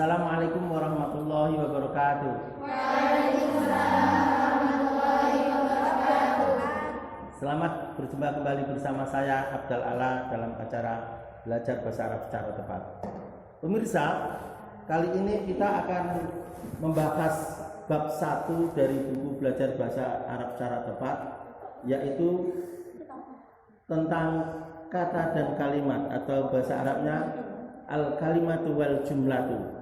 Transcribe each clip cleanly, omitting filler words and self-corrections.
Assalamualaikum warahmatullahi wabarakatuh. Selamat berjumpa kembali bersama saya Abdal Ala dalam acara Belajar Bahasa Arab Secara Tepat. Pemirsa, kali ini kita akan membahas bab 1 dari buku Belajar Bahasa Arab Secara Tepat, yaitu tentang kata dan kalimat, atau bahasa Arabnya al-kalimatu wal jumlatu.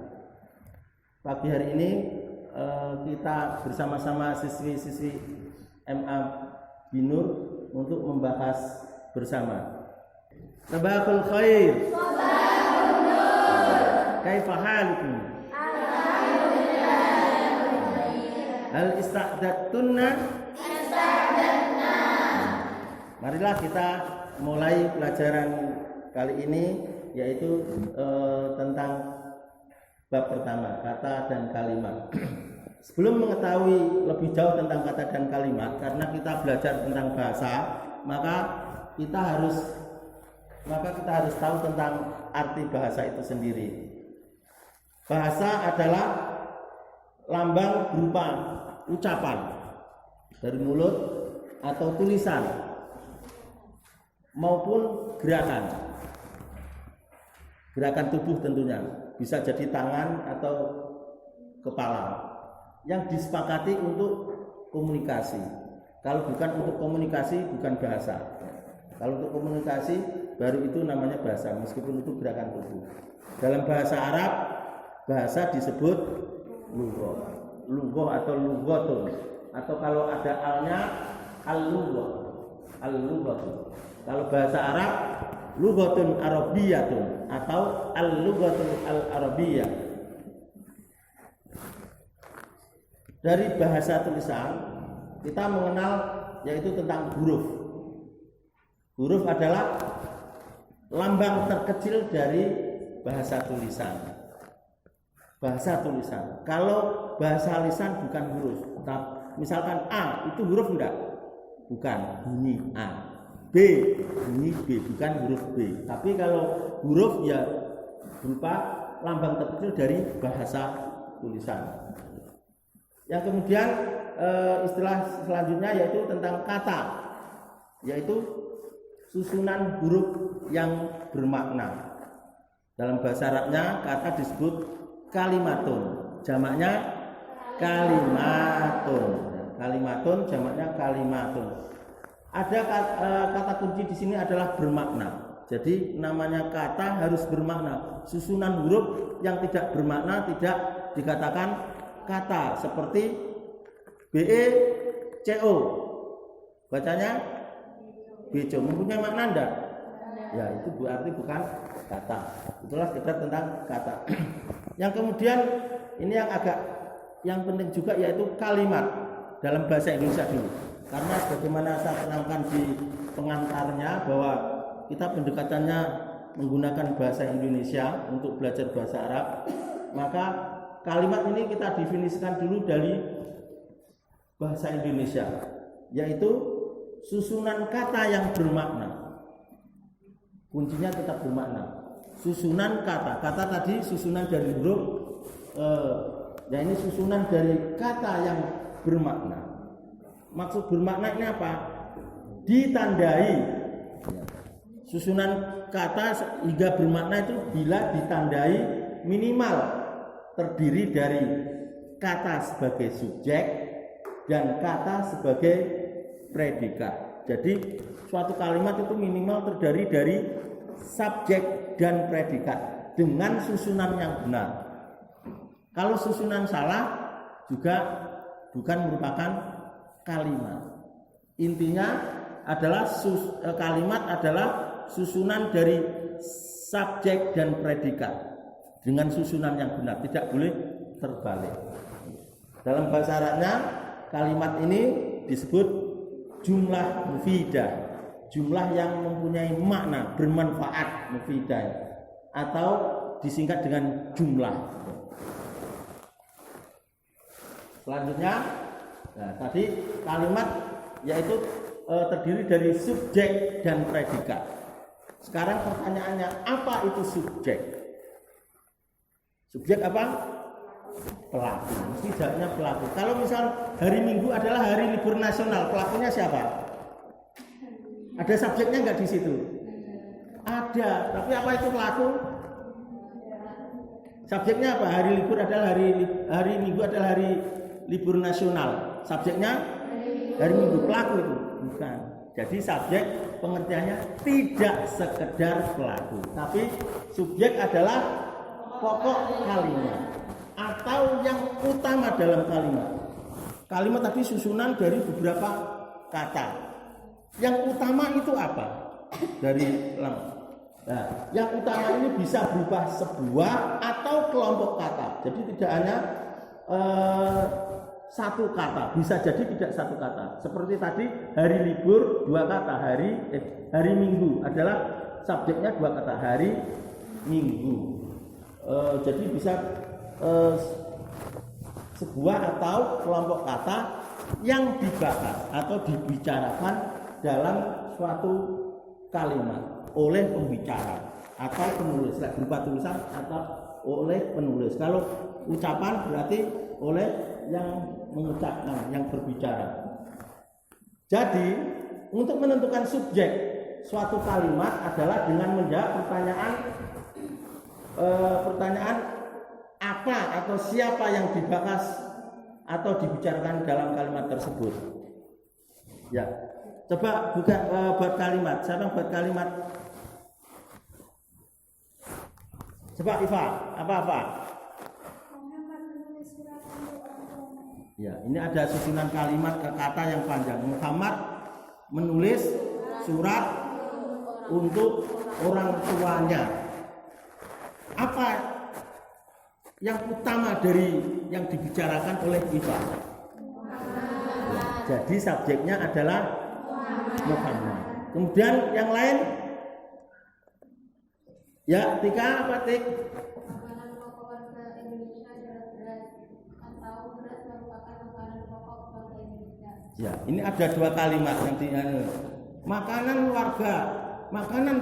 Pagi hari ini kita bersama-sama siswi-siswi MA Binur untuk membahas bersama. Sabahul khair. Kaifa halukum? Hal ista'dattunna? Marilah kita mulai pelajaran kali ini, yaitu tentang bab pertama, kata dan kalimat. Sebelum mengetahui lebih jauh tentang kata dan kalimat, karena kita belajar tentang bahasa, maka kita harus tahu tentang arti bahasa itu sendiri. Bahasa adalah lambang berupa ucapan dari mulut atau tulisan maupun gerakan tubuh, tentunya bisa jadi tangan atau kepala, yang disepakati untuk komunikasi. Kalau bukan untuk komunikasi, bukan bahasa. Kalau untuk komunikasi, baru itu namanya bahasa, meskipun itu gerakan tubuh. Dalam bahasa Arab, bahasa disebut lughah atau lughatun, atau kalau ada alnya al-lughah. Kalau bahasa Arab, lughatun arabiyyatun atau al-lughatul al-arabiyyah. Dari bahasa tulisan kita mengenal yaitu tentang huruf. Huruf adalah lambang terkecil dari bahasa tulisan. Bahasa tulisan. Kalau bahasa lisan bukan huruf. Misalkan A itu huruf enggak? Bukan, bunyi A. B bunyi B, bukan huruf B. Tapi kalau huruf ya berupa lambang terkecil dari bahasa tulisan. Yang kemudian istilah selanjutnya yaitu tentang kata, yaitu susunan huruf yang bermakna. Dalam bahasa Arabnya kata disebut kalimatun, jamaknya kalimatun. Kalimatun jamaknya kalimatun. Ada kata kunci di sini adalah bermakna. Jadi namanya kata harus bermakna. Susunan huruf yang tidak bermakna tidak dikatakan kata, seperti BECO, bacanya beco, mempunyai makna enggak? Ya, itu berarti bukan kata. Itulah sekedar tentang kata. Yang kemudian ini yang penting juga, yaitu kalimat dalam bahasa Indonesia dulu. Karena bagaimana saya kenalkan di pengantarnya bahwa kita pendekatannya menggunakan bahasa Indonesia untuk belajar bahasa Arab, maka kalimat ini kita definisikan dulu dari bahasa Indonesia, yaitu susunan kata yang bermakna. Kuncinya tetap bermakna. Susunan kata. Kata tadi susunan dari huruf, ini susunan dari kata yang bermakna. Maksud bermakna ini apa? Ditandai. Susunan kata hingga bermakna itu bila ditandai minimal terdiri dari kata sebagai subjek dan kata sebagai predikat. Jadi suatu kalimat itu minimal terdiri dari subjek dan predikat dengan susunan yang benar. Kalau susunan salah juga bukan merupakan kalimat. Intinya adalah kalimat adalah susunan dari subjek dan predikat dengan susunan yang benar, tidak boleh terbalik. Dalam bahasa Arabnya kalimat ini disebut jumlah mufidah, jumlah yang mempunyai makna, bermanfaat, mufidah, atau disingkat dengan jumlah. Selanjutnya, tadi kalimat yaitu terdiri dari subjek dan predikat. Sekarang pertanyaannya, apa itu subjek? Subjek apa? Pelaku. Mesti jawabnya pelaku. Kalau misal hari Minggu adalah hari libur nasional, pelakunya siapa? Ada subjeknya nggak di situ? Ada. Tapi apa itu pelaku? Subjeknya apa? Hari libur adalah hari Minggu adalah hari libur nasional. Subjeknya hari Minggu. Pelaku itu bukan. Jadi subjek pengertiannya tidak sekedar pelaku, tapi subjek adalah pokok kalimat atau yang utama dalam kalimat. Kalimat tadi susunan dari beberapa kata. Yang utama itu apa? Dari nah, yang utama ini bisa berupa sebuah atau kelompok kata. Jadi tidak hanya satu kata, bisa jadi tidak satu kata. Seperti tadi hari libur dua kata, hari Minggu adalah subjeknya dua kata, hari Minggu. Jadi bisa sebuah atau kelompok kata yang dibahas atau dibicarakan dalam suatu kalimat oleh pembicara atau penulis, berupa tulisan atau oleh penulis. Kalau ucapan berarti oleh yang mengucapkan, yang berbicara. Jadi untuk menentukan subjek suatu kalimat adalah dengan menjawab pertanyaan apa atau siapa yang dibahas atau dibicarakan dalam kalimat tersebut. Ya, coba buka buat kalimat. Siapa yang buat kalimat? Coba Iva, apa? Ya, ini ada susunan kalimat kata yang panjang. Muhammad menulis surat untuk orang tuanya. Apa yang utama dari yang dibicarakan oleh Iva? Ya, jadi subjeknya adalah Muhammad. Kemudian yang lain? Ya, Tika apa Tik? Ya, ini ada dua kalimat yang makanan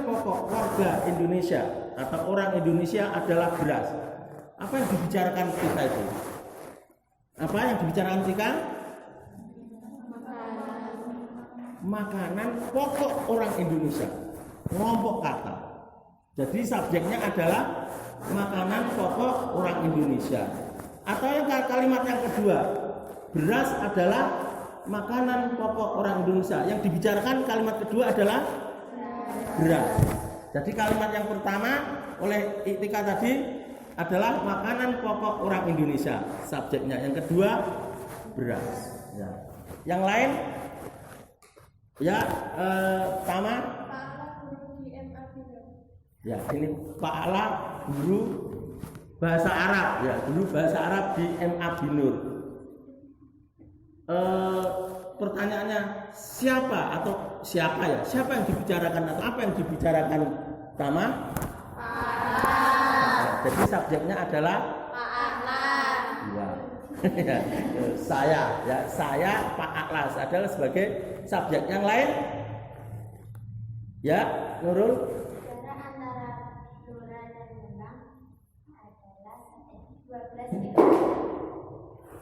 pokok warga Indonesia atau orang Indonesia adalah beras. Apa yang dibicarakan kita itu? Apa yang dibicarakan kita? Makanan pokok orang Indonesia. Kelompok kata. Jadi subjeknya adalah makanan pokok orang Indonesia. Atau yang kalimat yang kedua, beras adalah makanan pokok orang Indonesia. Yang dibicarakan kalimat kedua adalah beras. Jadi kalimat yang pertama oleh Itika tadi adalah makanan pokok orang Indonesia, subjeknya. Yang kedua beras. Ya. Yang lain? Ya, Tama. Ya, ini Pak Ala guru bahasa Arab. Ya, guru bahasa Arab di MA Binur. Pertanyaannya siapa ya? Siapa yang dibicarakan atau apa yang dibicarakan Tama? Jadi subjeknya adalah Pak Atlas. Ya. Saya Pak Atlas adalah sebagai subjek. Yang lain? Ya, Nurul. Jarak antara Blora dan Rembang adalah 12 km.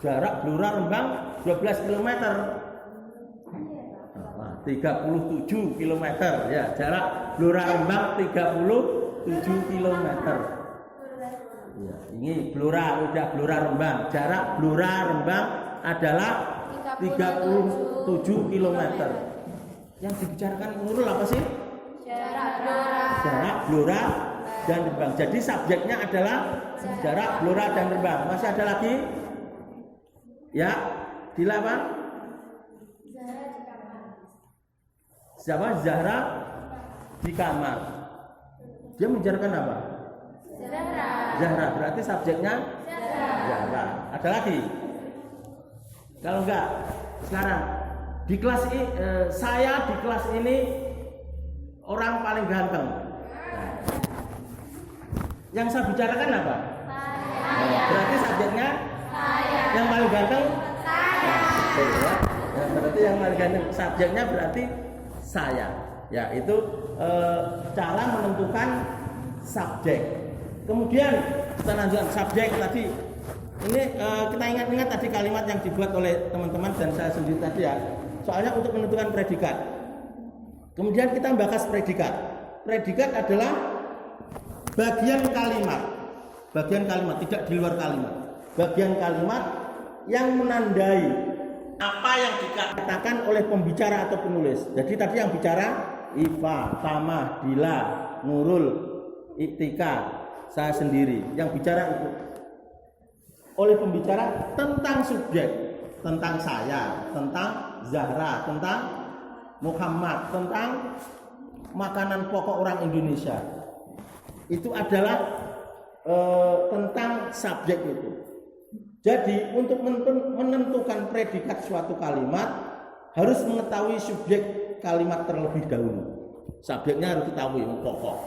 Jarak Blora Rembang 12 km. 37 km ya. Jarak Blora Rembang 37 km. Ya, ini Blora Rembang. Jarak Blora Rembang adalah 37 km. Yang dibicarakan Nurul apa sih? Jarak Blora dan Rembang. Jadi subjeknya adalah jarak Blora dan Rembang. Masih ada lagi? Ya, Dila apa? Siapa? Zahra di kamar. Dia membicarakan apa? Zahra. Berarti subjeknya Zahra. Ada lagi? Kalau enggak, sekarang di kelas ini saya di kelas ini orang paling ganteng. Yang saya bicarakan apa? Saya. Berarti subjeknya saya. Yang paling ganteng? Saya. Ya. Berarti yang paling ganteng subjeknya berarti saya. Ya, itu cara menentukan subjek. Kemudian kita lanjutkan subjek tadi. Ini kita ingat-ingat tadi kalimat yang dibuat oleh teman-teman dan saya sendiri tadi ya. Soalnya untuk menentukan predikat. Kemudian kita bahas predikat. Predikat adalah bagian kalimat. Bagian kalimat, tidak di luar kalimat. Bagian kalimat yang menandai apa yang dikatakan oleh pembicara atau penulis. Jadi tadi yang bicara Iva, Tamah, Dila, Nurul, Iktika, saya sendiri. Yang bicara itu oleh pembicara tentang subjek, tentang saya, tentang Zahra, tentang Muhammad, tentang makanan pokok orang Indonesia. Itu adalah tentang subjek itu. Jadi untuk menentukan predikat suatu kalimat harus mengetahui subjek kalimat terlebih dahulu. Subjeknya harus diketahui pokok.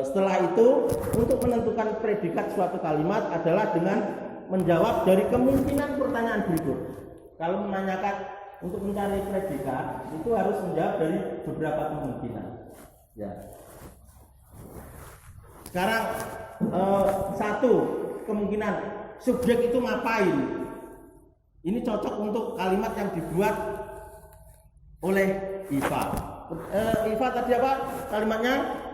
Setelah itu untuk menentukan predikat suatu kalimat adalah dengan menjawab dari kemungkinan pertanyaan berikut. Kalau menanyakan untuk mencari predikat itu harus menjawab dari beberapa kemungkinan. Ya. Sekarang satu kemungkinan subjek itu ngapain? Ini cocok untuk kalimat yang dibuat oleh Iva. Iva tadi apa kalimatnya?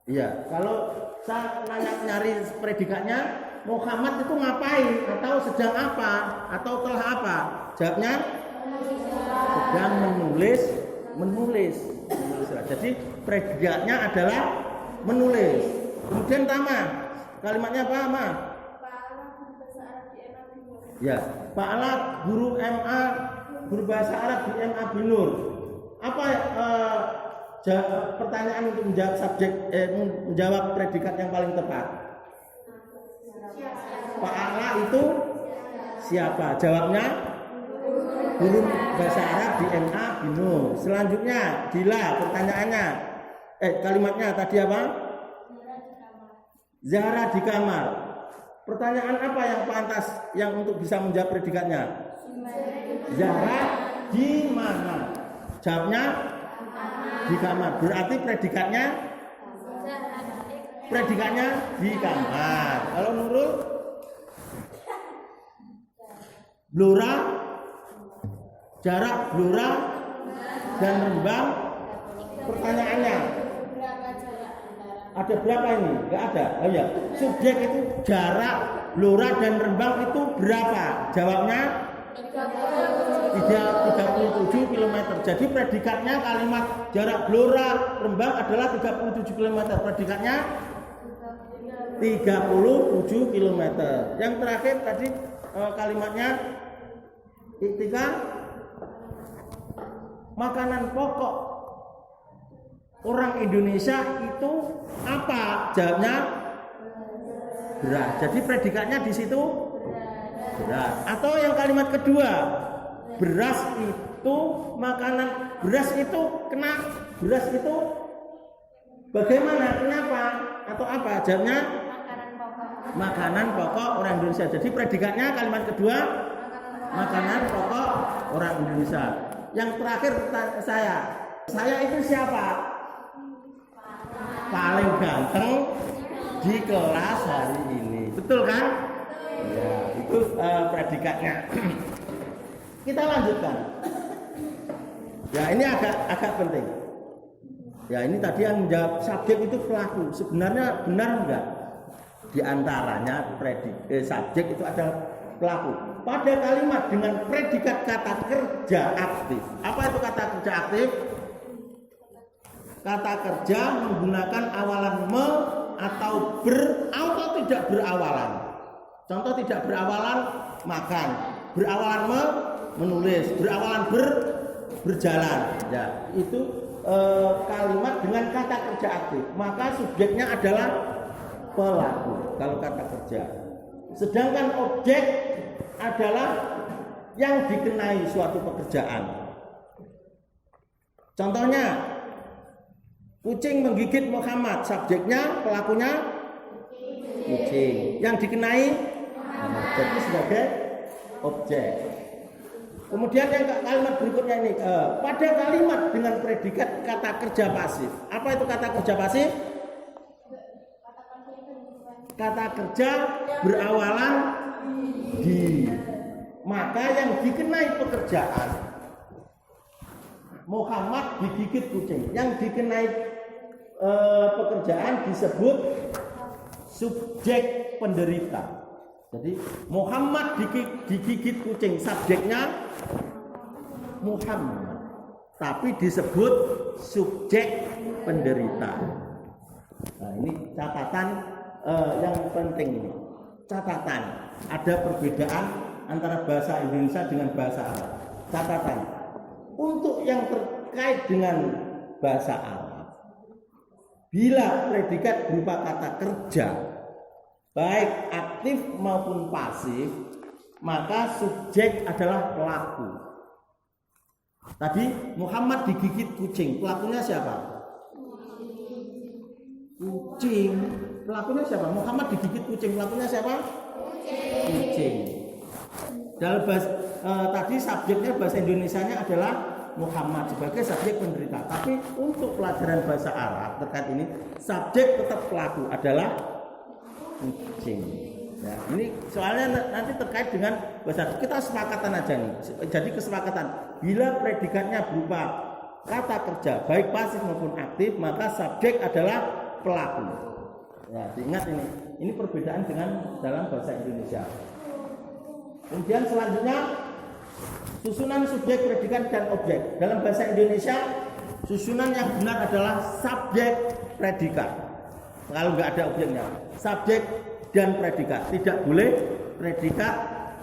Iya, kalau saya nyari predikatnya Muhammad itu ngapain atau sedang apa atau telah apa? Jawabnya sedang menulis. Jadi predikatnya adalah menulis. Kemudian Tama, kalimatnya apa, Ma? Ya, Pak Alat guru MA, guru bahasa Arab di MA Binur. Apa pertanyaan untuk menjawab menjawab predikat yang paling tepat? Pak Ala itu siapa? Jawabnya guru bahasa Arab di MA Binur. Selanjutnya Dila, pertanyaannya kalimatnya tadi apa? Zahra di kamar. Pertanyaan apa yang pantas yang untuk bisa menjawab predikatnya? Zahra di mana? Jawabnya di kamar. Berarti predikatnya di kamar. Kalau Nurul Blora, jarak Blora dan Rembang. Pertanyaannya ada berapa ini? Enggak ada. Oh ya, subjek itu jarak Blora dan Rembang itu berapa? Jawabnya 37 km. Jadi predikatnya kalimat jarak Blora Rembang adalah 37 km. Predikatnya 37 km. Yang terakhir tadi kalimatnya Iktika, makanan pokok orang Indonesia itu apa? Jawabnya beras. Jadi predikatnya di situ beras. Atau yang kalimat kedua, beras itu makanan, beras itu bagaimana? Kenapa? Atau apa? Jawabnya makanan pokok orang Indonesia. Jadi predikatnya kalimat kedua makanan pokok orang Indonesia. Yang terakhir saya itu siapa? Paling ganteng di kelas hari ini. Betul kan? Ya, itu predikatnya. Kita lanjutkan. Ya, ini agak penting. Ya, ini tadi yang menjawab subjek itu pelaku. Sebenarnya benar enggak? Di antaranya subjek itu adalah pelaku. Pada kalimat dengan predikat kata kerja aktif. Apa itu kata kerja aktif? Kata kerja menggunakan awalan me atau ber atau tidak berawalan. Contoh tidak berawalan makan, berawalan me menulis, berawalan berjalan. Ya, itu kalimat dengan kata kerja aktif. Maka subjeknya adalah pelaku kalau kata kerja. Sedangkan objek adalah yang dikenai suatu pekerjaan. Contohnya kucing menggigit Muhammad, subjeknya pelakunya kucing. Yang dikenai Muhammad, jadi sebagai objek. Kemudian yang kalimat berikutnya ini, pada kalimat dengan predikat kata kerja pasif. Apa itu kata kerja pasif? Kata kerja berawalan di. Maka yang dikenai pekerjaan, Muhammad digigit kucing. Yang dikenai pekerjaan disebut subjek penderita. Jadi Muhammad digigit kucing, subjeknya Muhammad, tapi disebut subjek penderita. Nah, ini catatan yang penting ini. Catatan, ada perbedaan antara bahasa Indonesia dengan bahasa Arab. Catatan, untuk yang terkait dengan bahasa Arab, bila predikat berupa kata kerja, baik aktif maupun pasif, maka subjek adalah pelaku. Tadi Muhammad digigit kucing, pelakunya siapa? Kucing. Pelakunya siapa? Muhammad digigit kucing, pelakunya siapa? Kucing. Dalam tadi subjeknya bahasa Indonesianya adalah Muhammad sebagai subjek penderita. Tapi untuk pelajaran bahasa Arab terkait ini, subjek tetap pelaku adalah kucing. Ya, ini soalnya nanti terkait dengan bahasa, kita sepakatan aja nih. Jadi kesepakatan, bila predikatnya berupa kata kerja baik pasif maupun aktif, maka subjek adalah pelaku. Ya, diingat ini. Ini perbedaan dengan dalam bahasa Indonesia. Kemudian selanjutnya susunan subjek, predikat dan objek. Dalam bahasa Indonesia susunan yang benar adalah subjek predikat. Kalau nggak ada objeknya, subjek dan predikat. Tidak boleh predikat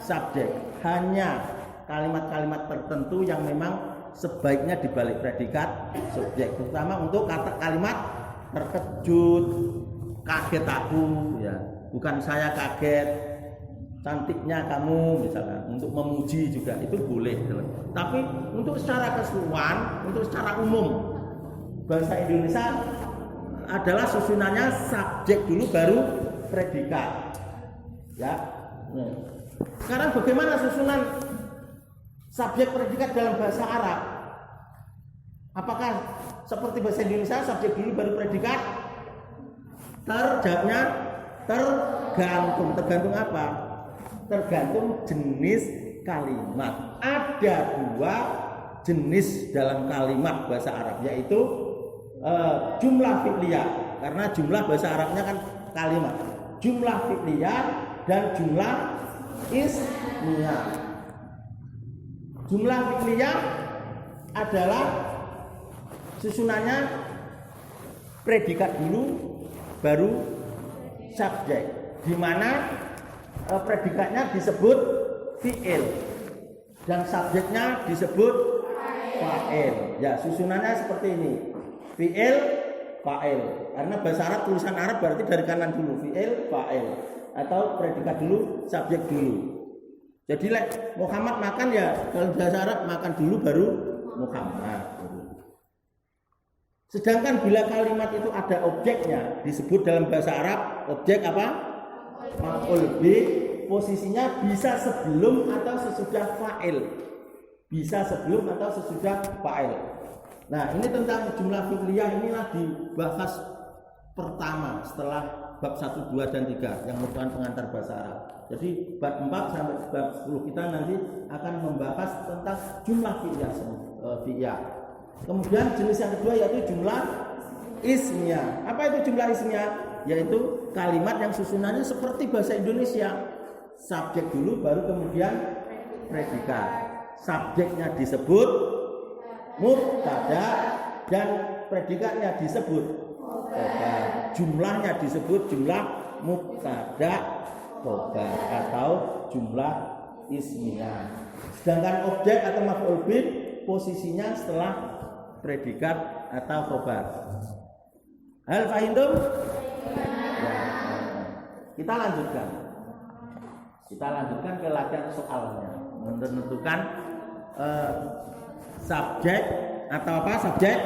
subjek. Hanya kalimat-kalimat tertentu yang memang sebaiknya dibalik predikat subjek. Terutama untuk kata kalimat terkejut, kaget aku, ya. Bukan saya kaget, cantiknya kamu misalkan, untuk memuji juga itu boleh. Tapi untuk secara keseluruhan, untuk secara umum, bahasa Indonesia adalah susunannya subjek dulu baru predikat. Ya. Nah, sekarang bagaimana susunan subjek predikat dalam bahasa Arab? Apakah seperti bahasa Indonesia subjek dulu baru predikat? Jawabnya tergantung. Tergantung apa? Tergantung jenis kalimat. Ada dua jenis dalam kalimat bahasa Arab, yaitu jumlah fi'liyah, karena jumlah bahasa Arabnya kan kalimat. Jumlah fi'liyah dan jumlah ismiyah. Jumlah fi'liyah adalah susunannya predikat dulu baru subjek, di mana predikatnya disebut fi'il dan subjeknya disebut fa'il. Ya, susunannya seperti ini. Fi'il, fa'il. Karena bahasa Arab, tulisan Arab berarti dari kanan dulu, fi'il, fa'il, atau predikat dulu, subjek dulu. Jadi Muhammad makan, ya dalam bahasa Arab makan dulu baru Muhammad. Sedangkan bila kalimat itu ada objeknya, disebut dalam bahasa Arab objek apa? Maf'ul bih. Posisinya bisa sebelum atau sesudah fa'il. Bisa sebelum atau sesudah fa'il. Nah, ini tentang jumlah fi'liyah, inilah dibahas pertama setelah bab 1, 2 dan 3 yang merupakan pengantar bahasa Arab. Jadi bab 4 sampai bab 10 kita nanti akan membahas tentang jumlah fi'liyah. Kemudian jenis yang kedua yaitu jumlah ismiyah. Apa itu jumlah ismiyah? Yaitu kalimat yang susunannya seperti bahasa Indonesia. Subjek dulu baru kemudian predikat. Subjeknya disebut mubtada dan predikatnya disebut khobar. Jumlahnya disebut jumlah mubtada khobar atau jumlah ismiyah. Sedangkan objek atau maf'ul bih posisinya setelah predikat atau khobar. Hal fahimtum? Ya. Kita lanjutkan. Kita lanjutkan ke latihan soalnya. Menentukan subjek atau apa? Subjek,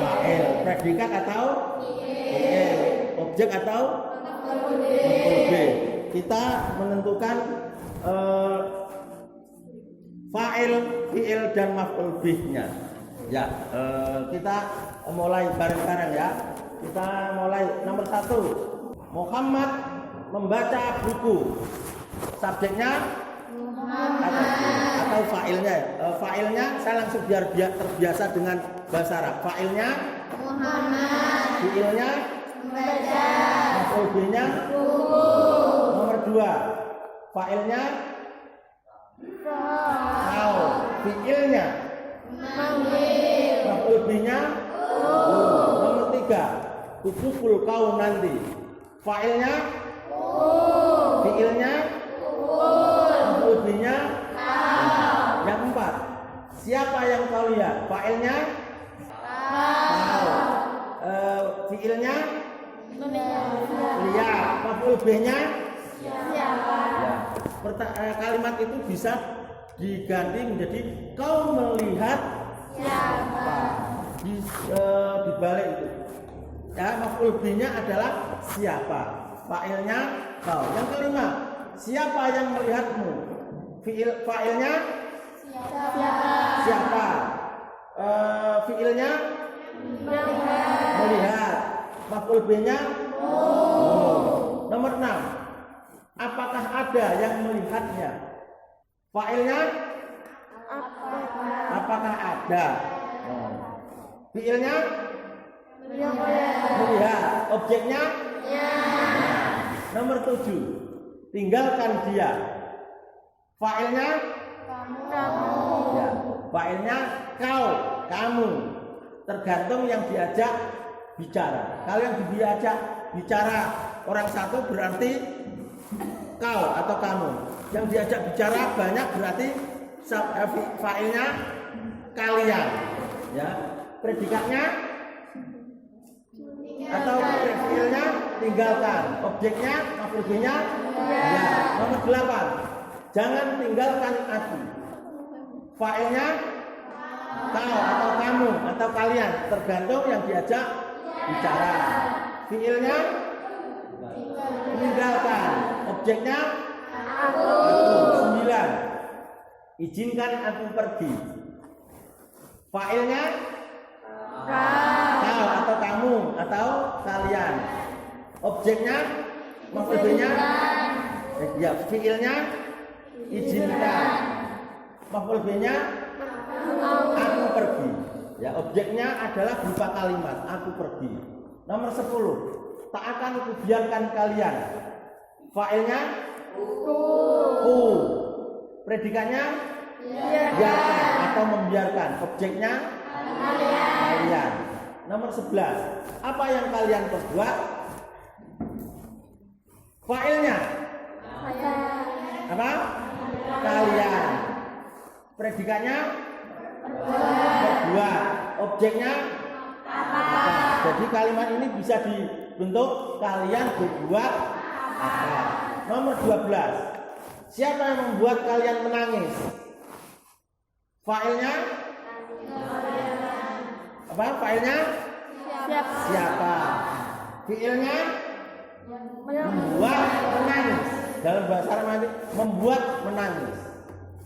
fa'il, predikat atau fi'il, objek atau maf'ul bih. Kita menentukan fa'il, fi'il dan maf'ul bihnya. Ya, kita mulai bareng-bareng ya. Kita mulai nomor 1. Muhammad membaca buku. Subjeknya atau fa'ilnya. Fa'ilnya saya langsung biar terbiasa dengan bahasa Arab. Fa'ilnya Muhammad. Fi'ilnya Membaca. maf'ul bihnya Buku. nomor 2. Fa'ilnya kau. Fi'ilnya Manggil. maf'ul bihnya nomor 3. Kupukul kau nanti. Fa'ilnya fi'ilnya maf'ul bihnya yang 4. Siapa yang kau lihat? Fa'ilnya kau. Fi'ilnya lihat. Maf'ul bihnya Siapa? ya. Kalimat itu bisa diganti menjadi kau melihat Siapa? di balik itu. Ya, maf'ul bihnya adalah siapa. Fa'ilnya kau. Yang kelima, siapa yang melihatmu? Fa'ilnya siapa? Fi'ilnya melihat. Maf'ul bihnya nomor 6. Apakah ada yang melihatnya? Fa'ilnya apakah ada? Fi'ilnya melihat. Objeknya nomor 7. Tinggalkan dia. Fa'ilnya ya. Fa'ilnya kau, kamu. Tergantung yang diajak bicara. Kalau yang diajak bicara orang satu berarti kau atau kamu. Yang diajak bicara banyak berarti fa'ilnya kalian. Ya. Predikatnya atau fi'ilnya tinggalkan. Objeknya maf'ul bihnya ya. Nomor 8. Jangan tinggalkan aku. Fa'ilnya kau atau kamu atau kalian, tergantung yang diajak bicara. Fi'ilnya tinggalkan. Objeknya aku. 9. Izinkan aku pergi. Fa'ilnya kau atau kamu atau kalian. Objeknya maf'ul bihnya ya. Fi'ilnya izinkan. Maf'ul bihnya aku pergi. Ya, objeknya adalah berupa kalimat aku pergi. Nomor 10. Tak akan kubiarkan kalian. Fa'ilnya ku. Predikatnya biarkan atau membiarkan. Objeknya kalian. Nomor 11. Apa yang kalian perbuat? Fa'ilnya apa? Kalian. Predikatnya berbuat. Objeknya apa? Jadi kalimat ini bisa dibentuk kalian berbuat apa. Nomor 12. Siapa yang membuat kalian menangis? Fa'ilnya apa? Fa'ilnya siapa? Fi'ilnya membuat menangis. Dalam bahasa Arab nanti membuat menangis.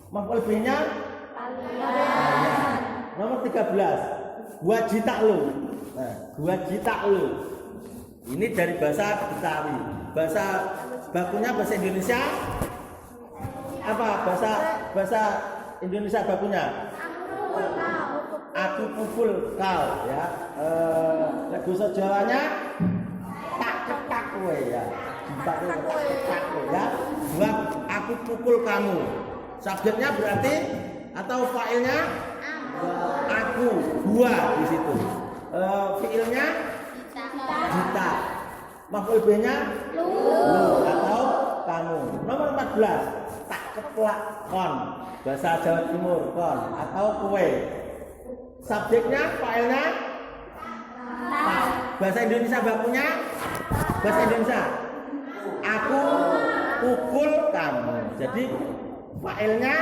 Maf'ul bihnya kalian. Nomor 13. Wajita'lu. Nah, wajita'lu. Ini dari bahasa Betawi. Bahasa bakunya bahasa Indonesia apa? Bahasa Indonesia bakunya aku pukul kau ya. Bahasa Jawanya tak ketak kowe ya. Tak kowe ya. Buat aku pukul kamu. Subjeknya berarti atau fa'ilnya aku, gua di situ. Fi'ilnya kita. Maf'ul bihnya lu atau kamu. Nomor 14. Tak keplak kon. Bahasa Jawa Timur kon atau kue. Subjeknya fa'ilnya tak. Bahasa Indonesia bakunya bahasa Indonesia aku pukul kamu. Jadi fa'ilnya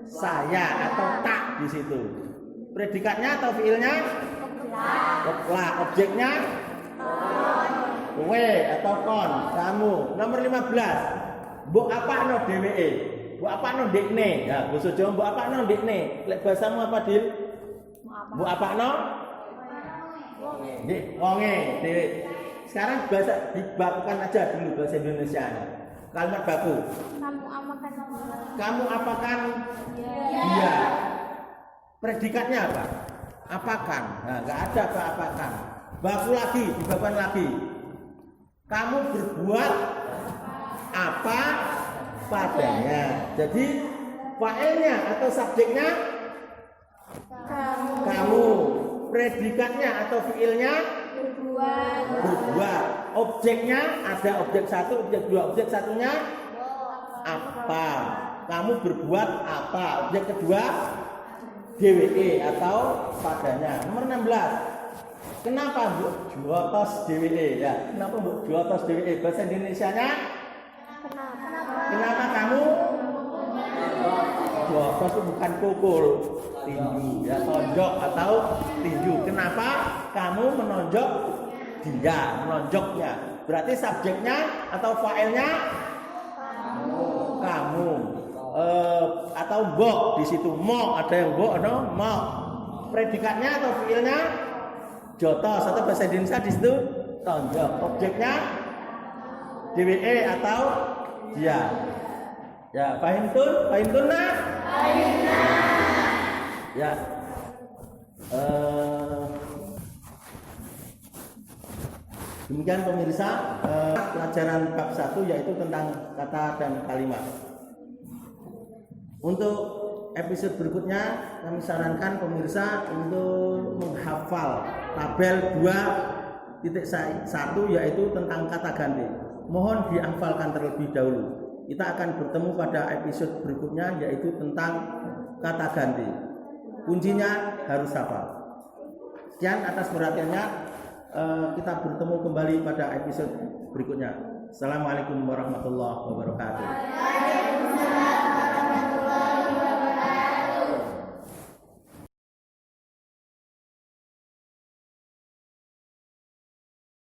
saya atau tak di situ. Predikatnya atau fi'ilnya keplak. Objeknya kue atau kon, kamu. Nomor 15. Mbok apakno dheweke? Mbok apakno ndekne. Ya, basa Jawa mbok apakno ndekne. Lek bahasamu apa, Dil? Mbok apakno? Nggih, wonge dhewe. Sekarang bahasa dibakukan aja dulu bahasa Indonesia. Kalimat baku. Kamu apakan dia? Predikatnya apa? Apakan. Nah, enggak ada apa-apakan. Baku lagi, dibakukan lagi. Kamu berbuat apa padanya. Jadi fa'ilnya atau subjeknya kamu. Predikatnya atau fiilnya berbuat. Objeknya ada objek satu, objek dua. Objek satunya apa? Kamu berbuat apa? Objek kedua DWE atau padanya. Nomor 16. Kenapa mbok juotos DWE? Ya, kenapa mbok juotos DWE? Bahasa Indonesianya? Kenapa kamu juotos itu bukan pukul, tinju, ya tonjok atau tinju. Kenapa kamu menonjok dia, menonjoknya? Berarti subjeknya atau fa'ilnya kamu. Atau mbok di situ mo, ada yang mbok atau mo. Predikatnya atau fiilnya jotos atau bahasa Indonesia di situ tonjok. Objeknya DWE atau dia. Ya, paham tuh nah? Ya. Demikian pemirsa pelajaran bab 1 yaitu tentang kata dan kalimat. Untuk episode berikutnya kami sarankan pemirsa untuk menghafal tabel 2.1 yaitu tentang kata ganti. Mohon dihafalkan terlebih dahulu. Kita akan bertemu pada episode berikutnya yaitu tentang kata ganti. Kuncinya harus hafal. Sekian atas perhatiannya. Kita bertemu kembali pada episode berikutnya. Assalamualaikum warahmatullahi wabarakatuh.